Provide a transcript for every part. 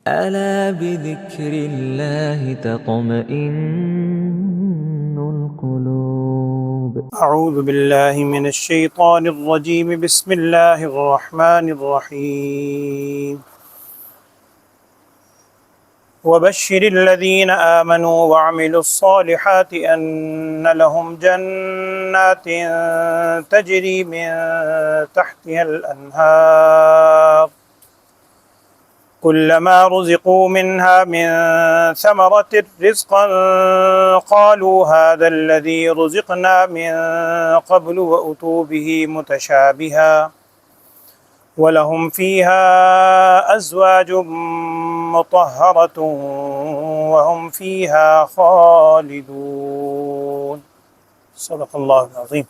ألا بذكر الله تطمئن القلوب. أعوذ بالله من الشيطان الرجيم. بسم الله الرحمن الرحيم. وبشر الذين آمنوا وعملوا الصالحات أن لهم جنات تجري من تحتها الأنهار كلما رزقوا منها من ثمرة رزقا قالوا هذا الذي رزقنا من قبل وأتوا به متشابها وَلَهُمْ فِيهَا أَزْوَاجٌ مُطَهَّرَةٌ وَهُمْ فِيهَا خَالِدُونَ. صدق اللہ العظیم.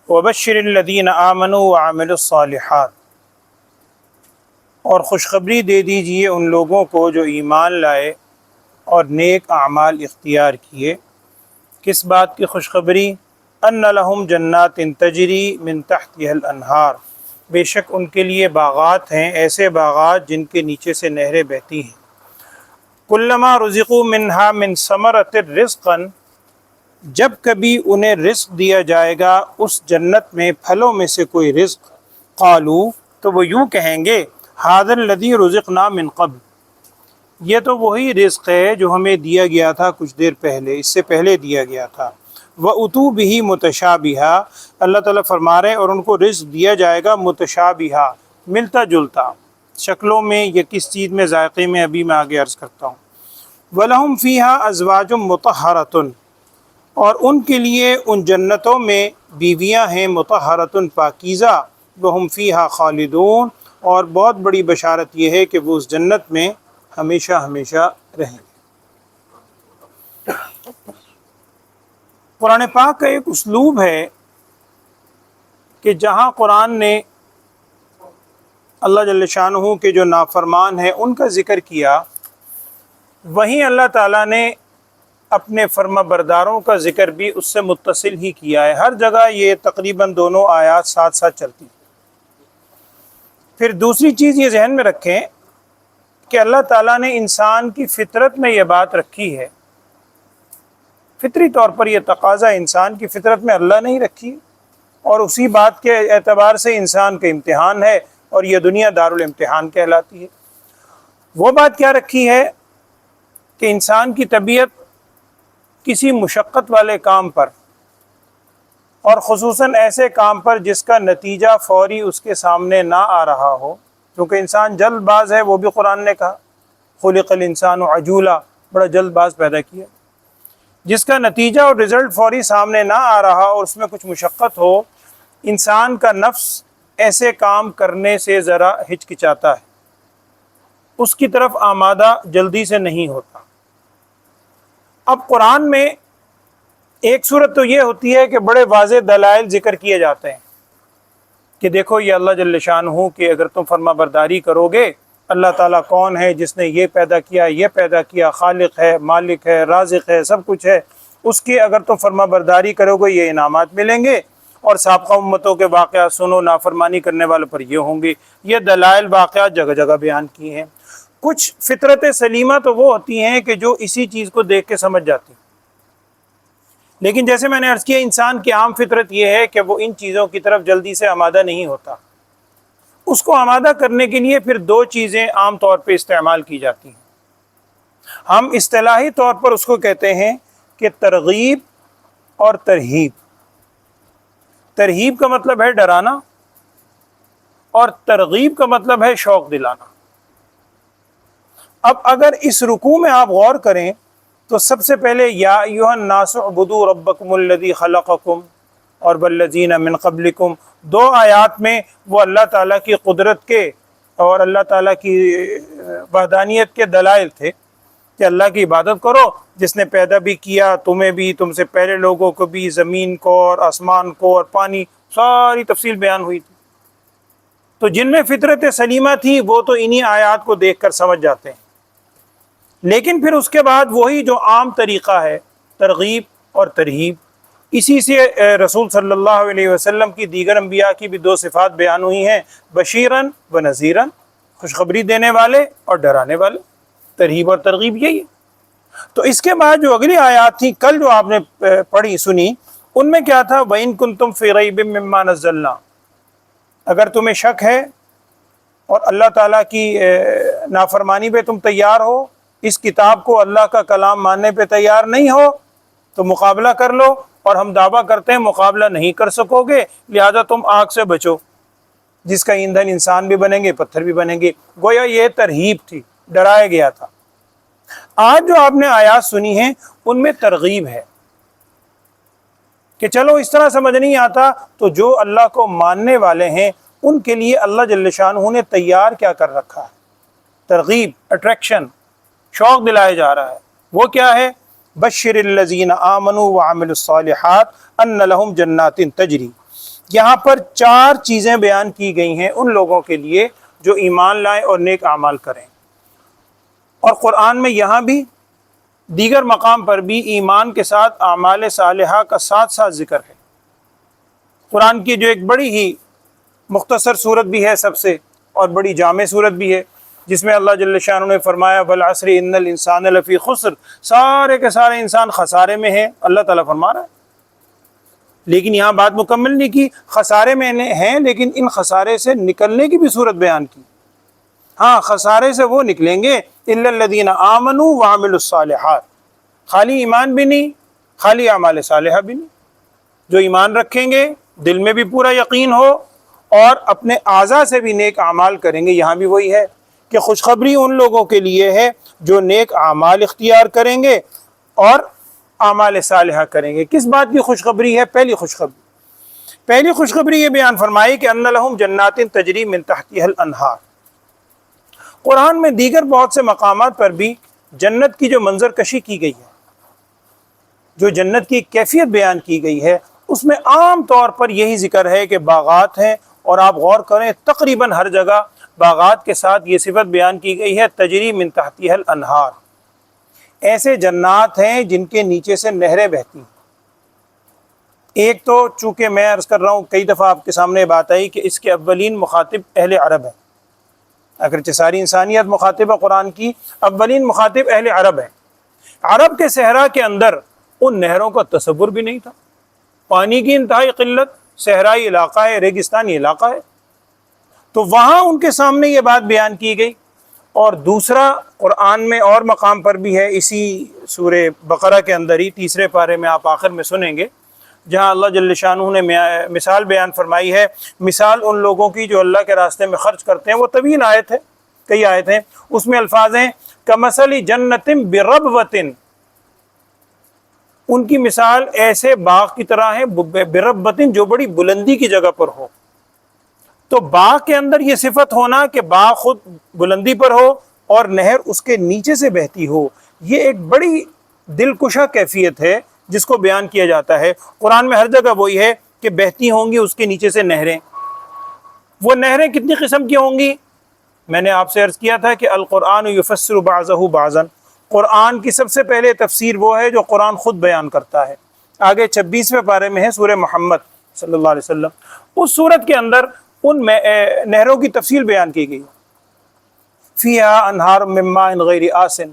وَبَشِّرِ الَّذِينَ آمَنُوا وَعَمِلُوا الصَّالِحَاتِ، اور خوشخبری دے دیجئے ان لوگوں کو جو ایمان لائے اور نیک اعمال اختیار کیے. کس بات کی خوشخبری؟ ان لہم جنات تجری من تحتها الانہار، بے شک ان کے لیے باغات ہیں، ایسے باغات جن کے نیچے سے نہریں بہتی ہیں. کلما رزقوا منہا من ثمرۃ رزقا، جب کبھی انہیں رزق دیا جائے گا اس جنت میں پھلوں میں سے کوئی رزق، قالوا، تو وہ یوں کہیں گے، ھذا الذی رزقنا من قبل، یہ تو وہی رزق ہے جو ہمیں دیا گیا تھا کچھ دیر پہلے، اس سے پہلے دیا گیا تھا. وَأُتُوا بِهِ مُتَشَابِهًا، اللہ تعالیٰ فرما رہے ہیں اور ان کو رزق دیا جائے گا متشابہا، ملتا جلتا، شکلوں میں یا کس چیز میں، ذائقے میں، ابھی میں آگے عرض کرتا ہوں. وَلَهُمْ فِيهَا أَزْوَاجٌ مُطَهَّرَةٌ، اور ان کے لیے ان جنتوں میں بیویاں ہیں مطہرۃ، پاکیزہ. وَهُمْ فِيهَا خَالِدُونَ، اور بہت بڑی بشارت یہ ہے کہ وہ اس جنت میں ہمیشہ ہمیشہ رہیں. قرآن پاک کا ایک اسلوب ہے کہ جہاں قرآن نے اللہ جل شانہ کے جو نافرمان ہیں ان کا ذکر کیا، وہیں اللہ تعالیٰ نے اپنے فرما برداروں کا ذکر بھی اس سے متصل ہی کیا ہے. ہر جگہ یہ تقریباً دونوں آیات ساتھ ساتھ چلتی. پھر دوسری چیز یہ ذہن میں رکھیں کہ اللہ تعالیٰ نے انسان کی فطرت میں یہ بات رکھی ہے، فطری طور پر یہ تقاضا انسان کی فطرت میں اللہ نے ہی رکھی، اور اسی بات کے اعتبار سے انسان کا امتحان ہے، اور یہ دنیا دارالامتحان کہلاتی ہے. وہ بات کیا رکھی ہے کہ انسان کی طبیعت کسی مشقت والے کام پر، اور خصوصاً ایسے کام پر جس کا نتیجہ فوری اس کے سامنے نہ آ رہا ہو، کیونکہ انسان جلد باز ہے، وہ بھی قرآن نے کہا خلق الانسان عجولا، بڑا جلد باز پیدا کیا. جس کا نتیجہ اور رزلٹ فوری سامنے نہ آ رہا اور اس میں کچھ مشقت ہو، انسان کا نفس ایسے کام کرنے سے ذرا ہچکچاتا ہے، اس کی طرف آمادہ جلدی سے نہیں ہوتا. اب قرآن میں ایک صورت تو یہ ہوتی ہے کہ بڑے واضح دلائل ذکر کیے جاتے ہیں کہ دیکھو یہ اللہ جل شانہ کہ اگر تم فرما برداری کرو گے، اللہ تعالیٰ کون ہے جس نے یہ پیدا کیا، یہ پیدا کیا، خالق ہے، مالک ہے، رازق ہے، سب کچھ ہے، اس کی اگر تم فرما برداری کرو گے یہ انعامات ملیں گے. اور سابقہ امتوں کے واقعات سنو، نافرمانی کرنے والوں پر یہ ہوں گے. یہ دلائل واقعات جگہ جگہ بیان کیے ہیں. کچھ فطرت سلیمہ تو وہ ہوتی ہیں کہ جو اسی چیز کو دیکھ کے سمجھ جاتی ہیں، لیکن جیسے میں نے عرض کیا انسان کی عام فطرت یہ ہے کہ وہ ان چیزوں کی طرف جلدی سے آمادہ نہیں ہوتا. اس کو آمادہ کرنے کے لیے پھر دو چیزیں عام طور پہ استعمال کی جاتی ہیں. ہم اصطلاحی طور پر اس کو کہتے ہیں کہ ترغیب اور ترہیب. ترہیب کا مطلب ہے ڈرانا، اور ترغیب کا مطلب ہے شوق دلانا. اب اگر اس رکوع میں آپ غور کریں تو سب سے پہلے یا ایھا الناس اعبدوا ربکم الذی خلقکم اور والذین من قبلکم، دو آیات میں وہ اللہ تعالیٰ کی قدرت کے اور اللہ تعالیٰ کی وحدانیت کے دلائل تھے کہ اللہ کی عبادت کرو جس نے پیدا بھی کیا تمہیں بھی، تم سے پہلے لوگوں کو بھی، زمین کو اور آسمان کو اور پانی، ساری تفصیل بیان ہوئی تھی. تو جن میں فطرت سلیمہ تھی وہ تو انہی آیات کو دیکھ کر سمجھ جاتے ہیں. لیکن پھر اس کے بعد وہی جو عام طریقہ ہے ترغیب اور ترہیب، اسی سے رسول صلی اللہ علیہ وسلم کی دیگر انبیاء کی بھی 2 صفات بیان ہوئی ہیں، بشیرن و نذیرن، خوشخبری دینے والے اور ڈرانے والے، ترغیب اور ترغیب یہی ہے۔ تو اس کے بعد جو اگلی آیات تھیں کل جو آپ نے پڑھی سنی، ان میں کیا تھا؟ وَإِن كُنتُمْ فِي رَيْبٍ مِّمَّا نَزَّلْنَا، اگر تمہیں شک ہے اور اللہ تعالیٰ کی نافرمانی پہ تم تیار ہو، اس کتاب کو اللہ کا کلام ماننے پہ تیار نہیں ہو، تو مقابلہ کر لو، اور ہم دعویٰ کرتے ہیں مقابلہ نہیں کر سکو گے، لہذا تم آگ سے بچو جس کا ایندھن انسان بھی بنیں گے، پتھر بھی بنیں گے۔ گویا یہ ترہیب تھی، ڈرایا گیا تھا۔ آج جو آپ نے آیات سنی ہیں ان میں ترغیب ہے کہ چلو اس طرح سمجھ نہیں آتا تو جو اللہ کو ماننے والے ہیں ان کے لیے اللہ جل شانہ نے تیار کیا کر رکھا ہے، ترغیب، اٹریکشن، شوق دلایا جا رہا ہے۔ وہ کیا ہے؟ بشر الذین آمنوا وعملوا الصالحات ان لہم جنات تجری۔ یہاں پر 4 چیزیں بیان کی گئی ہیں ان لوگوں کے لیے جو ایمان لائیں اور نیک اعمال کریں، اور قرآن میں یہاں بھی دیگر مقام پر بھی ایمان کے ساتھ اعمال صالحہ کا ساتھ ساتھ ذکر ہے۔ قرآن کی جو ایک بڑی ہی مختصر صورت بھی ہے سب سے، اور بڑی جامع صورت بھی ہے، جس میں اللہ جل شانہ نے فرمایا والعصر ان الانسان لفی خسر، سارے کے سارے انسان خسارے میں ہیں، اللہ تعالیٰ فرما رہا ہے۔ لیکن یہاں بات مکمل نہیں کی، خسارے میں ہیں لیکن ان خسارے سے نکلنے کی بھی صورت بیان کی۔ ہاں، خسارے سے وہ نکلیں گے الا الذین آمنوا وعملوا الصالحات، خالی ایمان بھی نہیں، خالی اعمال صالحہ بھی نہیں، جو ایمان رکھیں گے، دل میں بھی پورا یقین ہو، اور اپنے اعضاء سے بھی نیک اعمال کریں گے۔ یہاں بھی وہی ہے کہ خوشخبری ان لوگوں کے لیے ہے جو نیک اعمال اختیار کریں گے اور اعمال صالحہ کریں گے۔ کس بات کی خوشخبری ہے؟ پہلی خوشخبری یہ بیان فرمائی کہ ان لہم جنات تجری من تحتها الانہار۔ قرآن میں دیگر بہت سے مقامات پر بھی جنت کی جو منظر کشی کی گئی ہے، جو جنت کی کیفیت بیان کی گئی ہے، اس میں عام طور پر یہی ذکر ہے کہ باغات ہیں، اور آپ غور کریں تقریباً ہر جگہ باغات کے ساتھ یہ صفت بیان کی گئی ہے، تجری من تحتها الانہار۔ ایسے جنات ہیں جن کے نیچے سے نہریں بہتی ہیں۔ ایک تو چونکہ میں عرض کر رہا ہوں، کئی دفعہ آپ کے سامنے بات آئی کہ اس کے اولین مخاطب اہل عرب ہیں، اگرچہ ساری انسانیت مخاطب ہے قرآن کی، اولین مخاطب اہل عرب ہیں۔ عرب کے صحرا کے اندر ان نہروں کا تصور بھی نہیں تھا، پانی کی انتہائی قلت، صحرائی علاقہ ہے، ریگستانی علاقہ ہے، تو وہاں ان کے سامنے یہ بات بیان کی گئی۔ اور دوسرا قرآن میں اور مقام پر بھی ہے، اسی سورہ بقرہ کے اندر ہی 3 پارے میں آپ آخر میں سنیں گے، جہاں اللہ جل شانہ نے مثال بیان فرمائی ہے، مثال ان لوگوں کی جو اللہ کے راستے میں خرچ کرتے ہیں۔ وہ طویل آیت ہے، کئی آیت ہیں، اس میں الفاظ ہیں کمثل جنت بربوۃ، ان کی مثال ایسے باغ کی طرح ہے، بربوۃ جو بڑی بلندی کی جگہ پر ہو۔ تو باغ کے اندر یہ صفت ہونا کہ باغ خود بلندی پر ہو اور نہر اس کے نیچے سے بہتی ہو، یہ ایک بڑی دلکشا کیفیت ہے جس کو بیان کیا جاتا ہے۔ قرآن میں ہر جگہ وہی ہے کہ بہتی ہوں گی اس کے نیچے سے نہریں۔ وہ نہریں کتنی قسم کی ہوں گی؟ میں نے آپ سے عرض کیا تھا کہ القرآن یفسر بعضہ بعضا، قرآن کی سب سے پہلے تفسیر وہ ہے جو قرآن خود بیان کرتا ہے۔ آگے 26ویں پارے میں ہے سورہ محمد صلی اللہ علیہ وسلم، اس سورت کے اندر ان نہروں کی تفصیل بیان کی گئی۔ فیہا انہار من ماء غیر آسن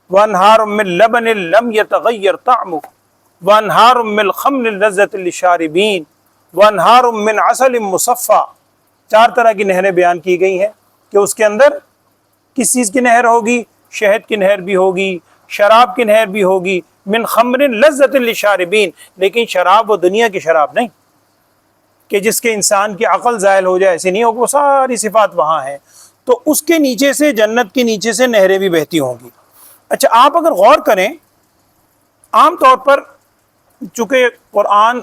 وانہار من لبن لم یتغیر طعمہ وانہار من خمر لذۃ للشاربین وانہار من عسل مصفی، 4 طرح کی نہریں بیان کی گئی ہیں کہ اس کے اندر کس چیز کی نہر ہوگی؟ شہد کی نہر بھی ہوگی، شراب کی نہر بھی ہوگی، من خمر لذۃ للشاربین، لیکن شراب وہ دنیا کی شراب نہیں کہ جس کے انسان کی عقل زائل ہو جائے، ایسی نہیں ہوگی، وہ ساری صفات وہاں ہیں۔ تو اس کے نیچے سے، جنت کے نیچے سے نہریں بھی بہتی ہوں گی۔ اچھا، آپ اگر غور کریں، عام طور پر چونکہ قرآن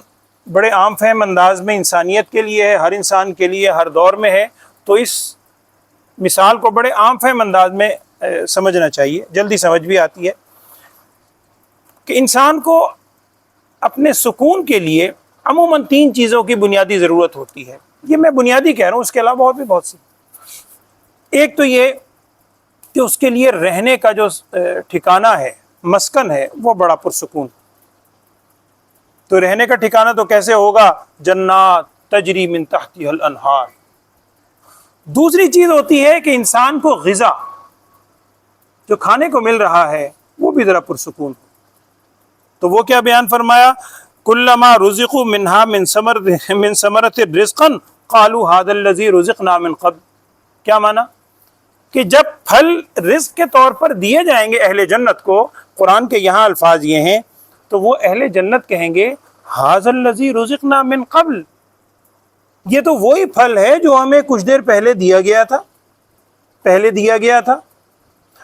بڑے عام فہم انداز میں انسانیت کے لیے ہے، ہر انسان کے لیے، ہر دور میں ہے، تو اس مثال کو بڑے عام فہم انداز میں سمجھنا چاہیے، جلدی سمجھ بھی آتی ہے کہ انسان کو اپنے سکون کے لیے عموماً 3 چیزوں کی بنیادی ضرورت ہوتی ہے۔ یہ میں بنیادی کہہ رہا ہوں، اس کے علاوہ اور بھی بہت سی۔ ایک تو یہ کہ اس کے لیے رہنے کا جو ٹھکانہ ہے، مسکن ہے، وہ بڑا پرسکون، تو رہنے کا ٹھکانہ تو کیسے ہوگا؟ جنات تجری من تحتها الانہار۔ دوسری چیز ہوتی ہے کہ انسان کو غذا جو کھانے کو مل رہا ہے وہ بھی ذرا پرسکون ہو، تو وہ کیا بیان فرمایا؟ کلما رزقوا منها من ثمرۃ رزقا قالوا هذا الذي رزقنا من قبل۔ کیا معنی؟ کہ جب پھل رزق کے طور پر دیے جائیں گے اہل جنت کو، قرآن کے یہاں الفاظ یہ ہیں، تو وہ اہل جنت کہیں گے هذا الذي رزقنا من قبل، یہ تو وہی پھل ہے جو ہمیں کچھ دیر پہلے دیا گیا تھا۔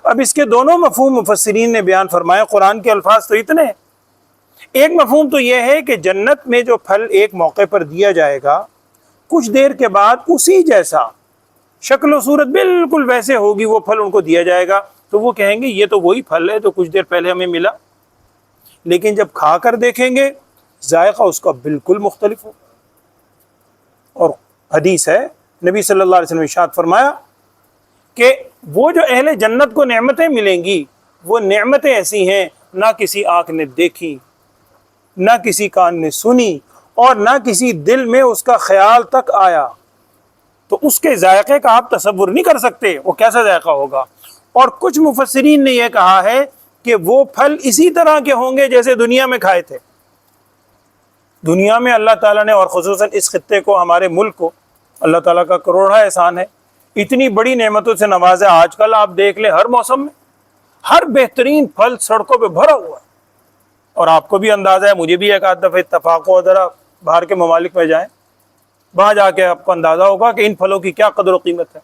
اب اس کے دونوں مفہوم مفسرین نے بیان فرمائے، قرآن کے الفاظ تو اتنے ہیں۔ ایک مفہوم تو یہ ہے کہ جنت میں جو پھل ایک موقع پر دیا جائے گا، کچھ دیر کے بعد اسی جیسا شکل و صورت بالکل ویسے ہوگی، وہ پھل ان کو دیا جائے گا، تو وہ کہیں گے یہ تو وہی پھل ہے جو کچھ دیر پہلے ہمیں ملا، لیکن جب کھا کر دیکھیں گے ذائقہ اس کا بالکل مختلف ہو۔ اور حدیث ہے، نبی صلی اللہ علیہ وسلم نے ارشاد فرمایا کہ وہ جو اہل جنت کو نعمتیں ملیں گی، وہ نعمتیں ایسی ہیں نہ کسی آنکھ نے دیکھی، نہ کسی کان نے سنی، اور نہ کسی دل میں اس کا خیال تک آیا۔ تو اس کے ذائقے کا آپ تصور نہیں کر سکتے وہ کیسا ذائقہ ہوگا۔ اور کچھ مفسرین نے یہ کہا ہے کہ وہ پھل اسی طرح کے ہوں گے جیسے دنیا میں کھائے تھے۔ دنیا میں اللہ تعالیٰ نے، اور خصوصاً اس خطے کو، ہمارے ملک کو، اللہ تعالیٰ کا کروڑا احسان ہے، اتنی بڑی نعمتوں سے نوازا۔ آج کل آپ دیکھ لیں ہر موسم میں ہر بہترین پھل سڑکوں پہ بھرا ہوا ہے، اور آپ کو بھی اندازہ ہے، مجھے بھی ایک آدھ دفعہ اتفاق ہو، ذرا باہر کے ممالک میں جائیں، وہاں جا کے آپ کو اندازہ ہوگا کہ ان پھلوں کی کیا قدر و قیمت ہے۔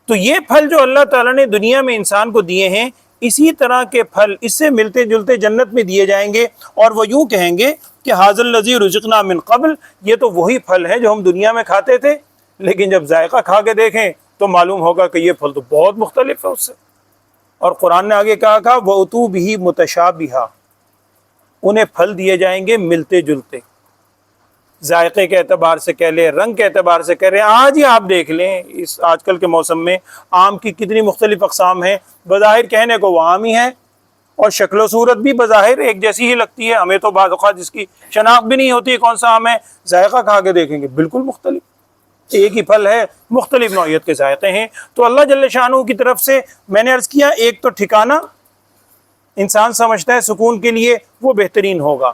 تو یہ پھل جو اللہ تعالیٰ نے دنیا میں انسان کو دیے ہیں، اسی طرح کے پھل اس سے ملتے جلتے جنت میں دیے جائیں گے، اور وہ یوں کہیں گے کہ ھذا الذی رزقنا من قبل، یہ تو وہی پھل ہے جو ہم دنیا میں کھاتے تھے، لیکن جب ذائقہ کھا کے دیکھیں تو معلوم ہوگا کہ یہ پھل تو بہت مختلف ہے اس سے۔ اور قرآن نے آگے کہا وَأُتُوا بِهِ مُتَشَابِهًا، انہیں پھل دیے جائیں گے ملتے جلتے، ذائقے کے اعتبار سے کہہ لیں، رنگ کے اعتبار سے کہہ رہے ہیں۔ آج ہی آپ دیکھ لیں اس آج کل کے موسم میں آم کی کتنی مختلف اقسام ہیں، بظاہر کہنے کو وہ آم ہی ہے، اور شکل و صورت بھی بظاہر ایک جیسی ہی لگتی ہے، ہمیں تو بعض اوقات جس کی شناخت بھی نہیں ہوتی کون سا آم ہے، ذائقہ کھا کے دیکھیں گے بالکل مختلف، ایک ہی پھل ہے، مختلف نوعیت کے ذائقے ہیں۔ تو اللہ جل شانہ کی طرف سے میں نے عرض کیا، ایک تو ٹھکانہ انسان سمجھتا ہے سکون کے لیے وہ بہترین ہوگا،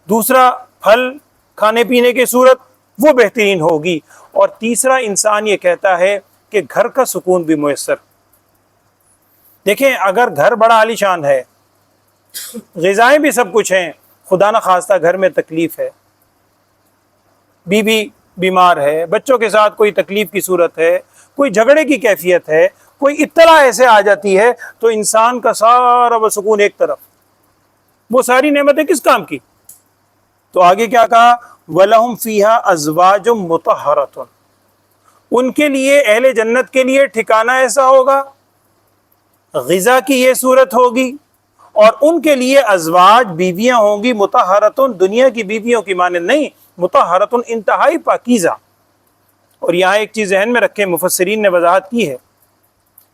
دوسرا پھل کھانے پینے کی صورت وہ بہترین ہوگی، اور تیسرا انسان یہ کہتا ہے کہ گھر کا سکون بھی میسر۔ دیکھیں اگر گھر بڑا عالیشان ہے، غذائیں بھی سب کچھ ہیں، خدا نہ خواستہ گھر میں تکلیف ہے، بیوی بیمار ہے، بچوں کے ساتھ کوئی تکلیف کی صورت ہے، کوئی جھگڑے کی کیفیت ہے، کوئی اطلاع ایسے آ جاتی ہے، تو انسان کا سارا وہ سکون ایک طرف، وہ ساری نعمتیں کس کام کی؟ تو آگے کیا کہا؟ وَلَهُمْ فِيهَا أَزْوَاجٌ مُطَهَّرَةٌ، ان کے لیے، اہل جنت کے لیے ٹھکانہ ایسا ہوگا، غذا کی یہ صورت ہوگی، اور ان کے لیے ازواج بیویاں ہوں گی، مطہرۃ، دنیا کی بیویوں کی مانند نہیں، مطہرۃ انتہائی پاکیزہ۔ اور یہاں ایک چیز ذہن میں رکھیں، مفسرین نے وضاحت کی ہے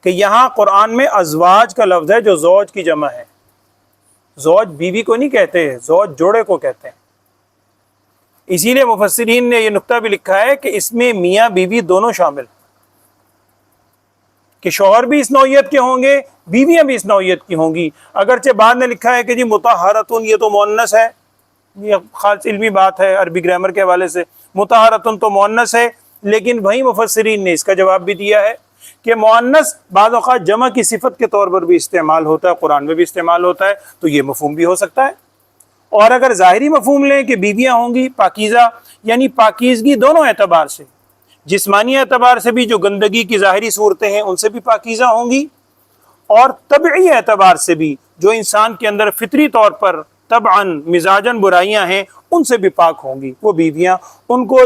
کہ یہاں قرآن میں ازواج کا لفظ ہے جو زوج کی جمع ہے، زوج بیوی کو نہیں کہتے، زوج جوڑے کو کہتے ہیں۔ اسی لیے مفسرین نے یہ نقطہ بھی لکھا ہے کہ اس میں میاں بیوی دونوں شامل، کہ شوہر بھی اس نوعیت کے ہوں گے، بیویاں بھی اس نوعیت کی ہوں گی۔ اگرچہ بعد نے لکھا ہے کہ جی مطہرۃ یہ تو مؤنث ہے، یہ خاص علمی بات ہے عربی گرامر کے حوالے سے، مطہرۃ تو مؤنث ہے، لیکن وہی مفسرین نے اس کا جواب بھی دیا ہے کہ مؤنث بعض اوقات جمع کی صفت کے طور پر بھی استعمال ہوتا ہے، قرآن میں بھی استعمال ہوتا ہے، تو یہ مفہوم بھی ہو سکتا ہے۔ اور اگر ظاہری مفہوم لیں کہ بیویاں ہوں گی پاکیزہ، یعنی پاکیزگی دونوں اعتبار سے، جسمانی اعتبار سے بھی جو گندگی کی ظاہری صورتیں ہیں ان سے بھی پاکیزہ ہوں گی، اور طبعی اعتبار سے بھی جو انسان کے اندر فطری طور پر طبعاً مزاجاً برائیاں ہیں ان سے بھی پاک ہوں گی، وہ بیویاں ان کو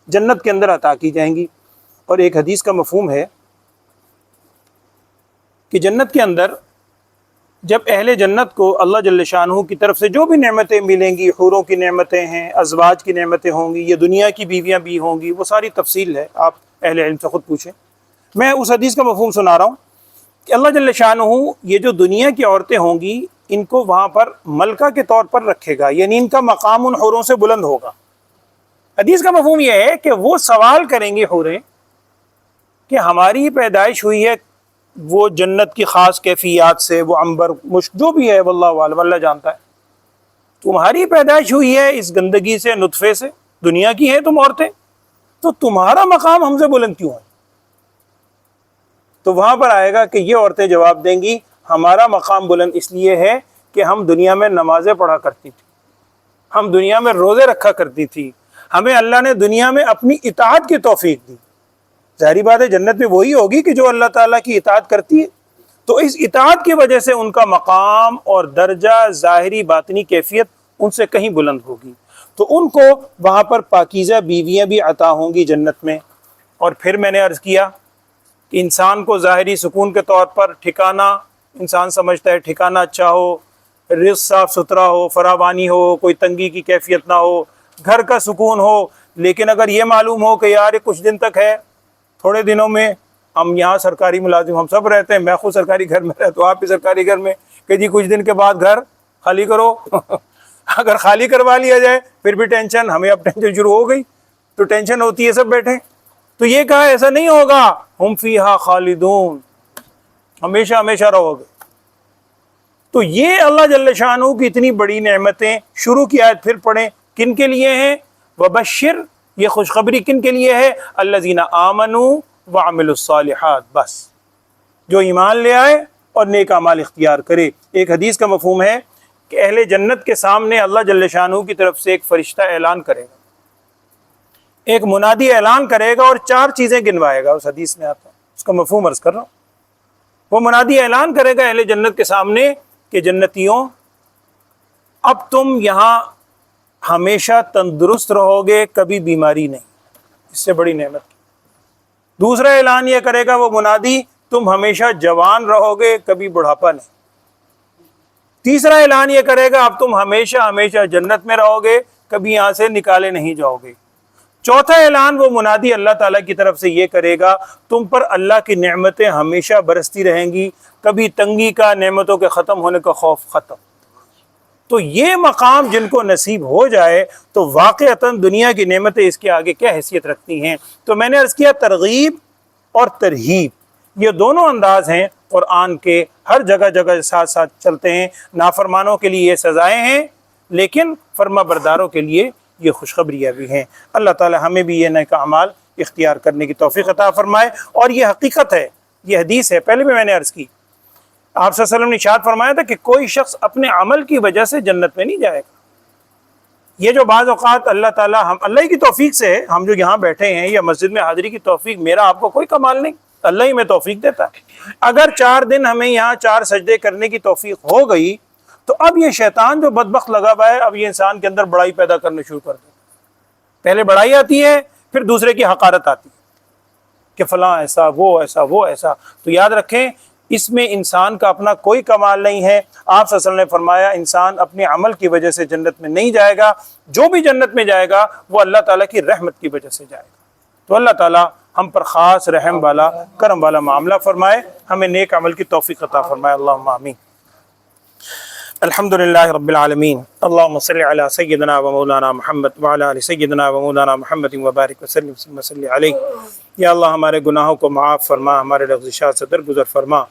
جنت کے اندر عطا کی جائیں گی۔ اور ایک حدیث کا مفہوم ہے کہ جنت کے اندر جب اہل جنت کو اللہ جل شانہ کی طرف سے جو بھی نعمتیں ملیں گی، حوروں کی نعمتیں ہیں، ازواج کی نعمتیں ہوں گی، یہ دنیا کی بیویاں بھی ہوں گی، وہ ساری تفصیل ہے، آپ اہل علم سے خود پوچھیں۔ میں اس حدیث کا مفہوم سنا رہا ہوں کہ اللہ جل شانہ یہ جو دنیا کی عورتیں ہوں گی، ان کو وہاں پر ملکہ کے طور پر رکھے گا، یعنی ان کا مقام ان حوروں سے بلند ہوگا۔ حدیث کا مفہوم یہ ہے کہ وہ سوال کریں گے حوریں کہ ہماری پیدائش ہوئی ہے وہ جنت کی خاص کیفیات سے، وہ عنبر مشک جو بھی ہے واللہ عالم، اللہ جانتا ہے، تمہاری پیدائش ہوئی ہے اس گندگی سے، نطفے سے، دنیا کی ہیں تم عورتیں، تو تمہارا مقام ہم سے بلند کیوں ہے؟ تو وہاں پر آئے گا کہ یہ عورتیں جواب دیں گی ہمارا مقام بلند اس لیے ہے کہ ہم دنیا میں نمازیں پڑھا کرتی تھی، ہم دنیا میں روزے رکھا کرتی تھی، ہمیں اللہ نے دنیا میں اپنی اطاعت کی توفیق دی۔ ظاہری بات ہے جنت میں وہی ہوگی کہ جو اللہ تعالیٰ کی اطاعت کرتی ہے، تو اس اطاعت کی وجہ سے ان کا مقام اور درجہ، ظاہری باطنی کیفیت ان سے کہیں بلند ہوگی، تو ان کو وہاں پر پاکیزہ بیویاں بھی عطا ہوں گی جنت میں۔ اور پھر میں نے عرض کیا کہ انسان کو ظاہری سکون کے طور پر ٹھکانہ، انسان سمجھتا ہے ٹھکانہ اچھا ہو، رزق صاف ستھرا ہو، فراوانی ہو، کوئی تنگی کی کیفیت نہ ہو، گھر کا سکون ہو، لیکن اگر یہ معلوم ہو کہ یار یہ کچھ دن تک ہے، تھوڑے دنوں میں ہم یہاں سرکاری ملازم ہم سب رہتے ہیں، میں خود سرکاری گھر میں رہتا ہوں، آپ بھی سرکاری گھر میں، کہ جی کچھ دن کے بعد گھر خالی کرو اگر خالی کروا لیا جائے پھر بھی ٹینشن، ہمیں اب ٹینشن شروع ہو گئی، تو ٹینشن ہوتی ہے، سب بیٹھے، تو یہ کہا ایسا نہیں ہوگا، ہم فیہا خالدون، ہمیشہ ہمیشہ رہو گے۔ تو یہ اللہ جل شانہ کی اتنی بڑی نعمتیں، شروع کی آیت پھر پڑھیں، کن کے لیے ہیں؟ وبشر، یہ خوشخبری کن کے لیے ہے؟ الذین آمنوا وعملوا الصالحات، بس جو ایمان لے آئے اور نیک اعمال اختیار کرے۔ ایک حدیث کا مفہوم ہے کہ اہل جنت کے سامنے اللہ جل شانہ کی طرف سے ایک فرشتہ اعلان کرے گا، ایک منادی اعلان کرے گا اور 4 چیزیں گنوائے گا، اس حدیث میں آتا ہے، اس کا مفہوم عرض کر رہا ہوں۔ وہ منادی اعلان کرے گا اہل جنت کے سامنے کہ جنتیوں اب تم یہاں ہمیشہ تندرست رہو گے، کبھی بیماری نہیں، اس سے بڑی نعمت۔ دوسرا اعلان یہ کرے گا وہ منادی، تم ہمیشہ جوان رہو گے، کبھی بڑھاپا نہیں۔ تیسرا اعلان یہ کرے گا اب تم ہمیشہ ہمیشہ جنت میں رہو گے، کبھی یہاں سے نکالے نہیں جاؤ گے۔ چوتھا اعلان وہ منادی اللہ تعالیٰ کی طرف سے یہ کرے گا تم پر اللہ کی نعمتیں ہمیشہ برستی رہیں گی، کبھی تنگی کا، نعمتوں کے ختم ہونے کا خوف ختم۔ تو یہ مقام جن کو نصیب ہو جائے تو واقعتاً دنیا کی نعمتیں اس کے آگے کیا حیثیت رکھتی ہیں۔ تو میں نے عرض کیا ترغیب اور ترہیب یہ دونوں انداز ہیں قرآن کے، ہر جگہ جگہ ساتھ ساتھ چلتے ہیں۔ نافرمانوں کے لیے یہ سزائیں ہیں، لیکن فرما برداروں کے لیے یہ خوشخبریاں بھی ہیں۔ اللہ تعالی ہمیں بھی یہ نیک اعمال اختیار کرنے کی توفیق عطا فرمائے۔ اور یہ حقیقت ہے، یہ حدیث ہے، پہلے بھی میں نے عرض کی، آپ صلی اللہ علیہ وسلم نے ارشاد فرمایا تھا کہ کوئی شخص اپنے عمل کی وجہ سے جنت میں نہیں جائے گا۔ یہ جو بعض اوقات اللہ تعالیٰ، ہم اللہ ہی کی توفیق سے ہم جو یہاں بیٹھے ہیں یا مسجد میں حاضری کی توفیق، میرا آپ کو کوئی کمال نہیں، اللہ ہی میں توفیق دیتا ہے۔ اگر 4 دن ہمیں یہاں 4 سجدے کرنے کی توفیق ہو گئی تو اب یہ شیطان جو بدبخت لگا ہوا ہے، اب یہ انسان کے اندر بڑائی پیدا کرنا شروع کر دیتا ہے۔ پہلے بڑائی آتی ہے، پھر دوسرے کی حقارت آتی ہے کہ فلاں ایسا، وہ ایسا، وہ ایسا۔ تو یاد رکھیں اس میں انسان کا اپنا کوئی کمال نہیں ہے۔ آپ صلی اللہ علیہ وسلم نے فرمایا انسان اپنے عمل کی وجہ سے جنت میں نہیں جائے گا، جو بھی جنت میں جائے گا وہ اللہ تعالیٰ کی رحمت کی وجہ سے جائے گا۔ تو اللہ تعالیٰ ہم پر خاص رحم والا، کرم والا معاملہ فرمائے، ہمیں نیک عمل کی توفیق عطا فرمائے، اللہم آمین۔ الحمدللہ رب العالمین، اللہم صلی علی سیدنا و مولانا محمد وعلی آل سیدنا و مولانا محمد وبارک وسلم وصلی علیہ۔ یا اللہ ہمارے گناہوں کو معاف فرما، ہمارے لغزشات سے درگزر فرما۔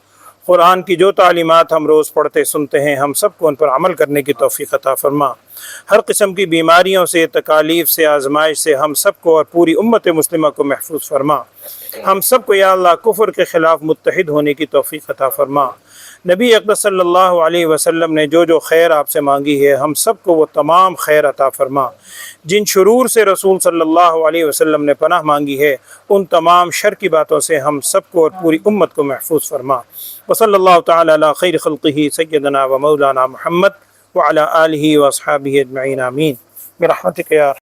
قرآن کی جو تعلیمات ہم روز پڑھتے سنتے ہیں، ہم سب کو ان پر عمل کرنے کی توفیق عطا فرما۔ ہر قسم کی بیماریوں سے، تکالیف سے، آزمائش سے ہم سب کو اور پوری امت مسلمہ کو محفوظ فرما۔ ہم سب کو یا اللہ کفر کے خلاف متحد ہونے کی توفیق عطا فرما۔ نبی اقدس صلی اللہ علیہ وسلم نے جو خیر آپ سے مانگی ہے، ہم سب کو وہ تمام خیر عطا فرما۔ جن شرور سے رسول صلی اللہ علیہ وسلم نے پناہ مانگی ہے، ان تمام شر کی باتوں سے ہم سب کو اور پوری امت کو محفوظ فرما۔ وصلی اللہ تعالی علی خیر خلقہ سیدنا و مولانا محمد وعلی آلہ واصحابہ اجمعین، آمین برحمتک یا